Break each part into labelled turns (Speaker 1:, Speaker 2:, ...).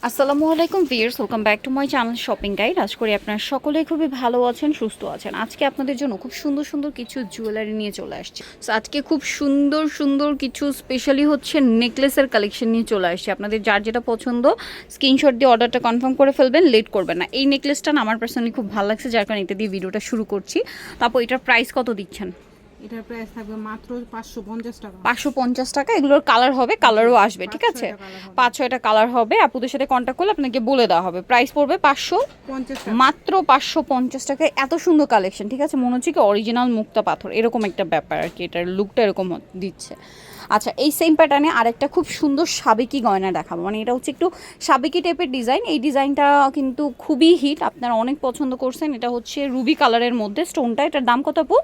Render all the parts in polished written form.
Speaker 1: আসসালামু আলাইকুম viewers, welcome back to my channel shopping guide. আজ করি আপনারা সকলেই খুবই ভালো আছেন, সুস্থ আছেন। আজকে আপনাদের জন্য খুব সুন্দর সুন্দর কিছু জুয়েলারি নিয়ে চলে আসছি। সো আজকে খুব সুন্দর সুন্দর কিছু স্পেশালি হচ্ছে নেকলেসের কালেকশন নিয়ে চলে আসছি। আপনাদের যার যেটা পছন্দ স্ক্রিনশট দিয়ে অর্ডারটা কনফার্ম করে ফেলবেন, লেট করবেন না। এই নেকলেসটা না আমার পার্সোনালি খুব ভালো লাগছে, যার কারণে এটা দিয়ে ভিডিওটা শুরু করছি। তারপর এটার প্রাইস কত দিচ্ছেন?
Speaker 2: এটার প্রাইস থাকবে মাত্র 550 টাকা।
Speaker 1: 550 টাকা। এগুলোর কালার হবে, কালারও আসবে, ঠিক আছে? 5-6টা কালার হবে। আপুদের সাথে কন্ট্যাক্ট করলে আপনাকে বলে দেওয়া হবে। প্রাইস পড়বে 550 টাকা, মাত্র 550 টাকায়। এত সুন্দর কালেকশন, ঠিক আছে? মনে হচ্ছে কি অরিজিনাল মুক্তা পাথর, এরকম একটা ব্যাপার আর কি। এটার লুকটা এরকম দিচ্ছে। আচ্ছা, এই সেম প্যাটার্নে আরেকটা খুব সুন্দর সাবেকি গয়না দেখাবো। মানে এটা হচ্ছে একটু সাবেকি টাইপের ডিজাইন। এই ডিজাইনটা কিন্তু খুবই হিট, আপনারা অনেক পছন্দ করছেন। এটা হচ্ছে রুবি কালারের মধ্যে স্টোনটা। এটার দাম কত আপু?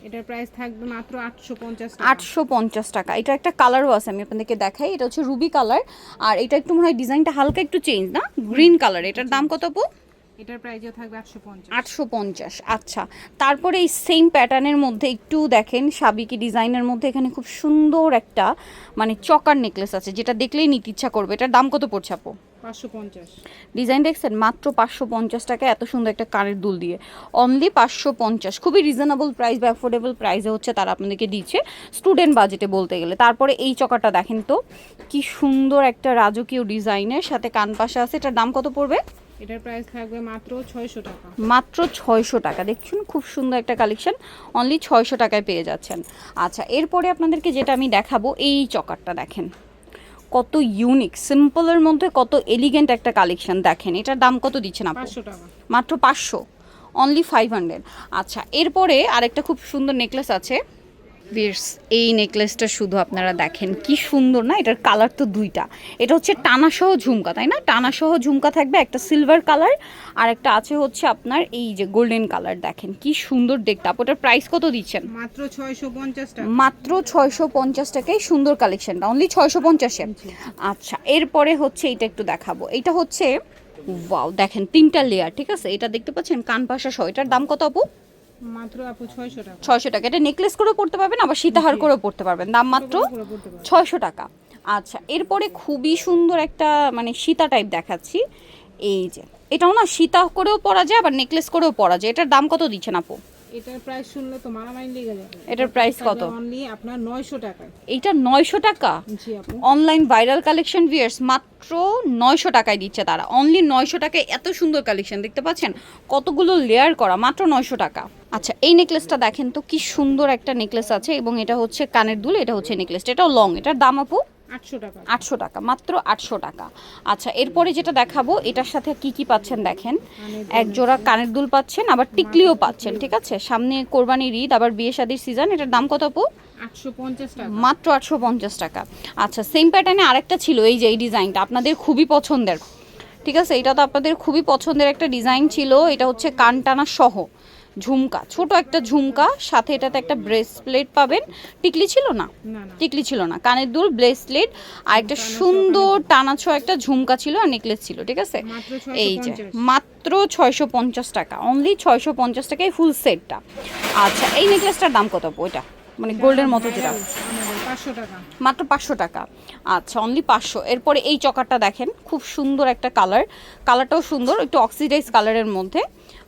Speaker 2: এটার প্রাইস থাকবে মাত্র 850 টাকা।
Speaker 1: 850 টাকা। এটা একটা কালারও আছে, আমি আপনাদেরকে দেখাই। এটা হচ্ছে রুবি কালার, আর এটা একটু মনে হয় ডিজাইনটা হালকা একটু চেঞ্জ, না? Green colour. এটার দাম কত আপু?
Speaker 2: এটার প্রাইসও থাকবে 850।
Speaker 1: 850। আচ্ছা, তারপরে এই সেম প্যাটার্নের মধ্যে একটু দেখেন সাবিকি ডিজাইনের মধ্যে এখানে খুব সুন্দর একটা মানে চকার নেকলেস আছে, যেটা দেখলেই নিতে ইচ্ছা করবে। এটার দাম কত পড়ছে আপু?
Speaker 2: 550।
Speaker 1: ডিজাইন দেখছেন? মাত্র 550 টাকা, এত সুন্দর একটা কানের দুল দিয়ে। অনলি 550। খুবই রিজনেবল প্রাইস বা অ্যাফোর্ডেবল প্রাইসে হচ্ছে তারা আপনাদেরকে দিচ্ছে, স্টুডেন্ট বাজেটে বলতে গেলে। তারপরে এই চকাটা দেখেন তো, কি সুন্দর একটা রাজকীয় ডিজাইনের সাথে কানপাশা আছে। এটার দাম কত পড়বে?
Speaker 2: এটার প্রাইস থাকবে মাত্র 600 টাকা।
Speaker 1: মাত্র 600 টাকা। দেখছেন, খুব সুন্দর একটা কালেকশন, অনলি 600 টাকায় পেয়ে যাচ্ছেন। আচ্ছা, এরপরে আপনাদেরকে যেটা আমি দেখাবো, এই চকারটা দেখেন কত ইউনিক, সিম্পলের মধ্যে কত এলিগেন্ট একটা কালেকশন। দেখেন এটার দাম কত দিচ্ছেন আপনি?
Speaker 2: 500 টাকা।
Speaker 1: মাত্র 500, অনলি 500। আচ্ছা, এরপরে আরেকটা খুব সুন্দর নেকলেস আছে ভিউয়ার্স। এই নেকলেসটা শুধু আপনারা দেখেন, কি সুন্দর না? এটার কালার তো দুইটা। এটা হচ্ছে টানাসহ ঝুমকা, তাই না? টানাসহ ঝুমকা থাকবে, একটা সিলভার কালার আর একটা আছে হচ্ছে আপনার এই যে গোল্ডেন কালার। দেখেন কি সুন্দর দেখতে। আপনার প্রাইস কত দিচ্ছেন?
Speaker 2: মাত্র 650 টাকা।
Speaker 1: মাত্র 650 টাকায় সুন্দর কালেকশনটা, অনলি 650-এ। আচ্ছা, এরপরে হচ্ছে এটা একটু দেখাবো। এটা হচ্ছে ওয়াও, দেখেন 3টা লেয়ার, ঠিক আছে? এটা দেখতে পাচ্ছেন কানপাশা সহ। এটার দাম কত আপু?
Speaker 2: মাত্র আপু 600 টাকা।
Speaker 1: 600 টাকা। এটা নেকলেস করেও পড়তে পারবেন, আবার সীতাহার করেও পড়তে পারবেন। দাম মাত্র 600 টাকা। আচ্ছা, এরপরে খুবই সুন্দর একটা মানে সীতা টাইপ দেখাচ্ছি। এই যে এটাও না সীতা করেও পরা যায়, আবার নেকলেস করেও পরা যায়। এটার দাম কত দিচ্ছেন আপু?
Speaker 2: এটার প্রাইস শুনলে তো মারামারি লেগে যাবে।
Speaker 1: এটার প্রাইস কত?
Speaker 2: অনলি আপনার 900 টাকা।
Speaker 1: এইটা 900 টাকা।
Speaker 2: জি আপু।
Speaker 1: অনলাইন ভাইরাল কালেকশন ভিউয়ার্স, মাত্র 900 টাকায় দিচ্ছে তারা। অনলি 900 টাকায় এত সুন্দর কালেকশন দেখতে পাচ্ছেন, কতগুলো লেয়ার করা, মাত্র 900 টাকা। আচ্ছা, এই নেকলেসটা দেখেন তো, কি সুন্দর একটা নেকলেস আছে, এবং এটা হচ্ছে কানের দুল। এটা হচ্ছে নেকলেসটা, এটাও লং। এটার দাম আপু?
Speaker 2: 800 টাকা।
Speaker 1: 800 টাকা, মাত্র 800 টাকা। আচ্ছা, এরপরে যেটা দেখাবো, এটার সাথে কি কি পাচ্ছেন দেখেন। এক জোড়া কানের দুল পাচ্ছেন, আবার টিকলিও পাচ্ছেন, ঠিক আছে? সামনে কোরবানির ঈদ, আবার বিয়ে শাদির সিজন। এটার দাম কত আপু?
Speaker 2: 850 টাকা।
Speaker 1: মাত্র 850 টাকা। আচ্ছা, সেম প্যাটার্নে আরেকটা ছিল, এই যে এই ডিজাইনটা আপনাদের খুবই পছন্দের, ঠিক আছে? এটা তো আপনাদের খুবই পছন্দের একটা ডিজাইন ছিল। এটা হচ্ছে কানটানা সহ ঝুমকা, ছোট একটা ঝুমকা, সাথে এটাতে একটা ব্রেসলেট পাবেন। টিকলি ছিল না? টিকলি ছিল না, কানের দুল, ব্রেসলেট আর একটা সুন্দর টানাছো একটা ঝুমকা ছিল, আর নেকলেস ছিল, ঠিক আছে? এই যে মাত্র 650 টাকা, অনলি 650 টাকায় ফুল সেটটা। আচ্ছা, এই নেকলেসটার দাম কত? ওইটা মানে গোল্ডের মতো যেটা,
Speaker 2: 500 টাকা।
Speaker 1: মাত্র 500 টাকা। আচ্ছা, অনলি 500। এরপরে এই চকারটা দেখেন, খুব সুন্দর একটা কালার, কালারটাও সুন্দর, একটু অক্সিডাইজ কালারের মধ্যে।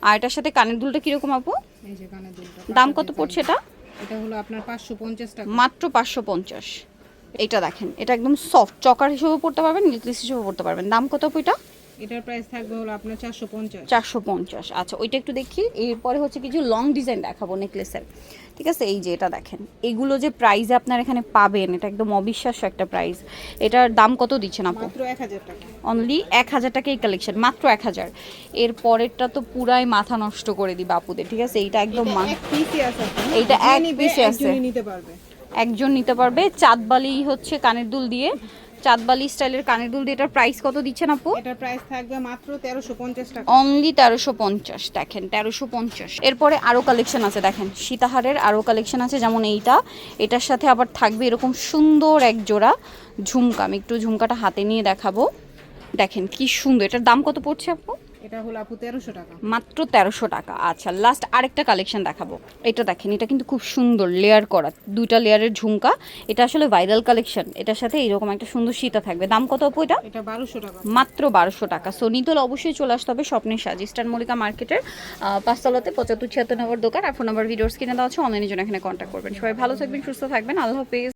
Speaker 1: আর এটার সাথে কানের দুলটা কিরকম আপু?
Speaker 2: এই যে কানের দুলটা।
Speaker 1: দাম কত পড়ছে এটা?
Speaker 2: এটা হলো আপনার 550 টাকা।
Speaker 1: মাত্র 550। এটা দেখেন, এটা একদম সফট, চকার হিসেবে পড়তে পারবেন, নেকলেস হিসেবে পড়তে পারবেন। দাম কত আপু এটা?
Speaker 2: এটার প্রাইস থাকবে হলো আপনার 450।
Speaker 1: 450। আচ্ছা, ওইটা একটু দেখি। এরপরে হচ্ছে কিছু লং ডিজাইন দেখাবো নেকলেসের, ঠিক আছে? এই যে এটা দেখেন, এগুলো যে প্রাইসে আপনার এখানে পাবেন, এটা একদম অবিশ্বাস্য একটা প্রাইস। এটার দাম কত দিচ্ছেন আপু?
Speaker 2: মাত্র 1000 টাকা।
Speaker 1: অনলি 1000 টাকা এই কালেকশন, মাত্র 1000। এর পরেরটা তো পুরাই মাথা নষ্ট করে দিবে আপুদের, ঠিক আছে? এইটা একদম
Speaker 2: এক পিসই আছে।
Speaker 1: এইটা এক পিসে আছে,
Speaker 2: একজনই নিতে পারবে।
Speaker 1: একজন নিতে পারবে। চাঁদবালি হচ্ছে কানের দুল দিয়ে, চাঁদবালি স্টাইলের কানের দুল দিয়ে। এটার প্রাইস কত দিচ্ছেন আপু?
Speaker 2: এটার প্রাইস থাকবে মাত্র 1350 টাকা।
Speaker 1: অনলি 1350। দেখেন 1350। এরপরে আরও কালেকশন আছে, দেখেন সীতাহারের আরও কালেকশন আছে, যেমন এইটা। এটার সাথে আবার থাকবে এরকম সুন্দর এক জোড়া ঝুমকা। আমি একটু ঝুমকাটা হাতে নিয়ে দেখাবো। দেখেন কি সুন্দর। এটার দাম কত পড়ছে আপু?
Speaker 2: এটা হলো আপু 1300 টাকা।
Speaker 1: মাত্র 1300 টাকা। আচ্ছা লাস্ট আরেকটা কালেকশন দেখাবো, এটা দেখেন, এটা কিন্তু খুব সুন্দর লেয়ার করা, দুইটা লেয়ারের ঝুমকা। এটা আসলে ভাইরাল কালেকশন, এটার সাথে এরকম একটা সুন্দর সীতা থাকবে। দাম কত আপু এটা?
Speaker 2: এটা 1200 টাকা।
Speaker 1: মাত্র 1200 টাকা। সো নিতল অবশ্যই চলে আসতে হবে স্বপ্নের সাজ, ইস্টার্ন মল্লিকা মার্কেটের 5 তলাতে 75 76 নম্বর দোকান। আর ফোন নাম্বার ভিডিওস কিনে দেওয়া আছে, অনলাইনে জন্য এখানে কন্ট্যাক্ট করবেন। সবাই ভালো থাকবেন, সুস্থ থাকবেন, আল্লাহ হাফেজ।